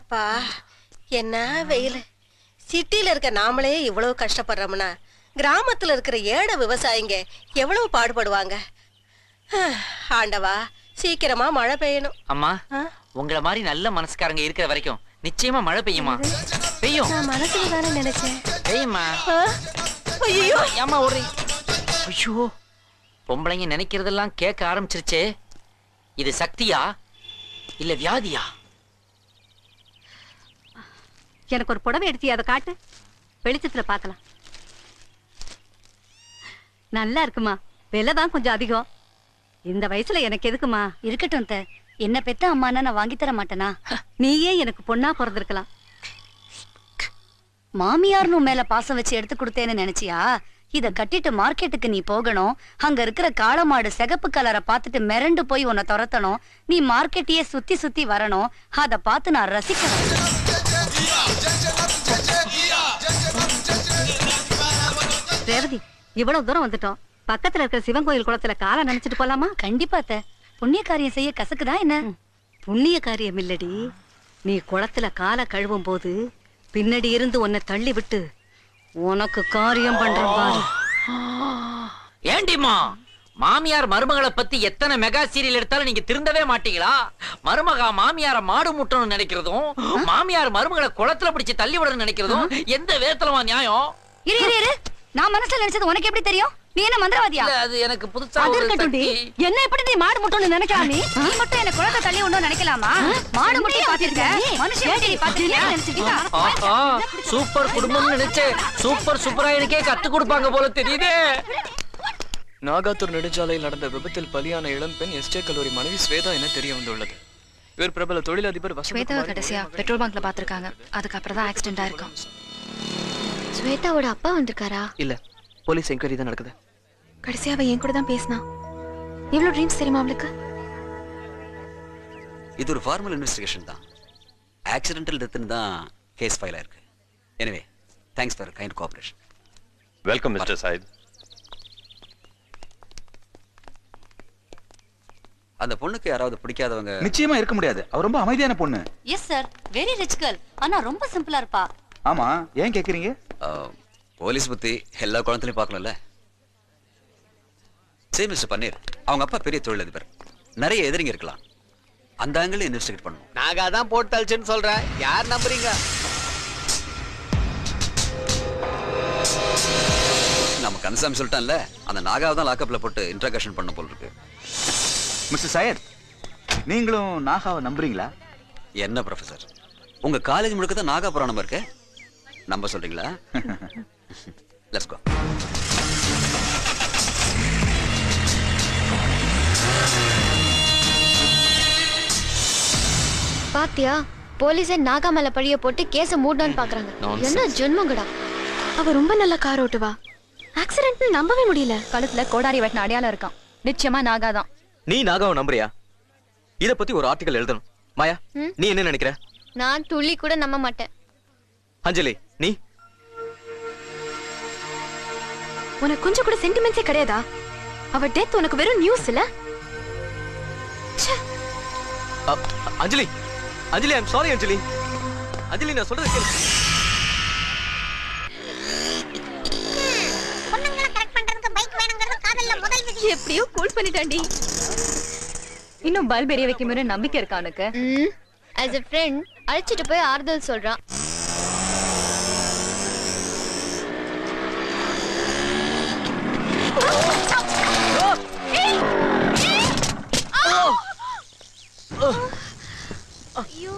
அப்பா என்ன வெயில்! சிட்டில இருக்க நாமளே இவ்வளவு கஷ்டப்படுறோம்னா கிராமத்துல இருக்கிற ஏழை விவசாயிங்க எவ்வளவு பாடுபடுவாங்க. ஆண்டவா, சீக்கிரமா மழை பெய்யணும். அம்மா, உங்களை மாதிரி நல்ல மனசுக்காரங்க இருக்கிற வரைக்கும் நிச்சயமா மழை பெய்யுமா? பெய்யும். நான் மனசுல தானே நினைச்சேன். பெய்யுமா? ஐயோ ஏமா ஓடுறீ? ஐயோ, பொம்பளைங்க நினைக்கிறதெல்லாம் கேட்க ஆரம்பிச்சிருச்சே. இது சக்தியா இல்ல வியாதியா? எனக்கு ஒரு புடவை எடுத்து அதை காட்டு, வெளிச்சத்துல பார்க்கலாம். நல்லா இருக்குமா? விலைதான் கொஞ்சம் அதிகம். இந்த வயசுல எனக்கு எதுக்குமா? இருக்கட்டும். என்ன பெத்த அம்மானா நான் வாங்கி தர மாட்டேனா? நீயே எனக்கு பொண்ணா பிறந்திருக்கலாம். மாமியார்னு மேல பாசம் வச்சு எடுத்து கொடுத்தேன்னு நினைச்சியா? இத கட்டிட்டு மார்க்கெட்டுக்கு நீ போகணும். அங்க இருக்கிற காளமாடு சிகப்பு கலரை பார்த்துட்டு மிரண்டு போய் உன்னை துரத்தணும். நீ மார்க்கெட்டையே சுத்தி சுத்தி வரணும். அத பார்த்து நான் ரசிக்கணும். ரேவதி, இவ்வளவு தூரம் வந்துட்டோம். பக்கத்துல இருக்கிற சிவன் கோயில் குளத்துல காலை நினைச்சிட்டு போலாமா? கண்டிப்பா. புண்ணிய காரியம் செய்ய கசக்குதான் என்ன? புண்ணிய காரியம் இல்லடி, நீ குளத்துல காலை கழுவும் போது பின்னாடி இருந்து உன்னை தள்ளி விட்டு உனக்கு காரியம் பண்றேன் பாரு. ஏண்டிமா, மாமியார் மருமகளை பத்தி எத்தனை மெகா சீரியல் எடுத்தாலும் நீங்க திருந்தவே மாட்டீங்களா? மருமகா மாமியார மாடு முட்டணும்னு நினைக்கிறதும், மாமியார் மருமகளை குளத்துல பிடிச்சு தள்ளி விடணும்னு நினைக்கிறதும் எந்த விதத்துலமா நியாயம்? இரு இரு இரு, நான் மனசுல நினைச்சது உனக்கு எப்படி தெரியும்? நீ என்ன மந்திரவாதியா? அது எனக்கு புதுசா ஒரு சக்தி. என்ன எப்படி நீ மாடு முட்டணும்னு நினைக்கிறா? நீ மட்டும் என்ன குளத்தை தள்ளி ஒண்ணும் நினைக்கலாமா? மாடு முட்டி பாத்திருக்க, மனுஷன் முட்டி பாத்திருக்கியா? நினைச்சிட்டீங்களா? ஆஹா, சூப்பர் குடும்பம்னு நினைச்சே சூப்பர் சூப்பராயனுக்கே கத்து கொடுப்பாங்க போல தெரியுதே. நாகாத்தூர் நெடுஞ்சாலையில் நடந்த விபத்தில் பலியான இளம்பெண் எஸ்டே கல்லூரி மாணவி ஸ்வேதா என தெரிய வந்துள்ளது. இவர் பிரபல தொழிலதிபர் ஸ்வேதாவை கடைசியா பெட்ரோல் பங்க்ல பாத்திருக்காங்க. அதுக்கப்புறம் தான் ஆக்சிடென்ட் ஆயிருக்கும். ஸ்வேதாவோட அப்பா வந்திருக்காரா? இல்ல, போலீஸ் என்கொயரி தான் நடக்குது. கடைசியா அவ என் கூட தான் பேசினா. எவ்வளவு ட்ரீம்ஸ் தெரியுமா அவளுக்கு? இது ஒரு ஃபார்மல் இன்வெஸ்டிகேஷன் தான். ஆக்சிடென்டல் டெத்னு தான் கேஸ் ஃபைல் ஆயிருக்கு. Anyway, thanks for kind cooperation. Welcome mister Syed. அந்த பொண்ணுக்கு யாராவது பிடிக்காதவங்க? நிச்சயமா இருக்க முடியாது. அவ ரொம்ப அமைதியான பொண்ணு. Yes sir, very rich girl. ஆனா ரொம்ப சிம்பிளா இருப்பா. ஆமா, ஏன் கேக்குறீங்க? போலீஸ் பத்தி எல்லா குழந்தையும் பார்க்கணும்ல. சரி மிஸ்டர் பன்னீர், அவங்க அப்பா பெரிய தொழிலதிபர், நிறைய எதிரிங்க இருக்கலாம். அந்த ஆங்கிள் இன்வெஸ்டிகேட் பண்ணணும். நாங்க அதான் போட்டு தள்ளுச்சுன்னு சொல்றேன். யார் நம்புறீங்க? நம்ம கன்சாமி சொல்லிட்டான்ல, அந்த நாகாவை தான் லாக்அப்ல போட்டு இன்ட்ராகேஷன் பண்ண போல இருக்கு. மிஸ்டர் சையத், நீங்களும் நாகாவை நம்புறீங்களா? என்ன ப்ரொஃபசர், உங்க காலேஜ் முழுக்க தான் நாகா புராணம் இருக்கு. நம்ப சொல்றீங்களா? Let's go. பாத்தியா, போலீஸே நாகா மேல பழிய போட்டு கேஸ மூடணும்னு பாக்குறாங்க. என்ன ஜென்மங்கடா. அவ ரொம்ப நல்ல கார் ஓட்டுவா. ஆக்சிடென்ட் நம்பவே முடியல. கழுத்துல கோடாரி வெட்டின அடையாளம் இருக்கான். நிச்சயமா நாகா தான். நீ நாகாவை நம்புறியா? இத பத்தி ஒரு ஆர்டிகல் எழுதணும். மாயா, நீ என்ன நினைக்கிற? நான் துள்ளி கூட நம்ப மாட்டேன். அஞ்சலி, நீ? உனக்கு கொஞ்சம் கூட சென்டிமெண்ட்ஸே கிடையாதா? அவ டெத் உனக்கு வெறும் நியூஸ் இல்ல? அஞ்சலி, அஞ்சலி, ஐ அம் சாரி அஞ்சலி. அஞ்சலி, நான் சொல்றது கேளு. பொண்ணுங்களை கரெக்ட் பண்றதுக்கு பைக் வேணும்ங்கறது காதல்ல முதல் விதி. எப்படியோ கூல் பண்ணிட்டாண்டி. இன்னும் பல்ப் எரிய வைக்கும்னு நம்பிக்கை இருக்கா உனக்கு? as a friend அழைச்சிட்டு போய் ஆறுதல் சொல்றான். ஐயோ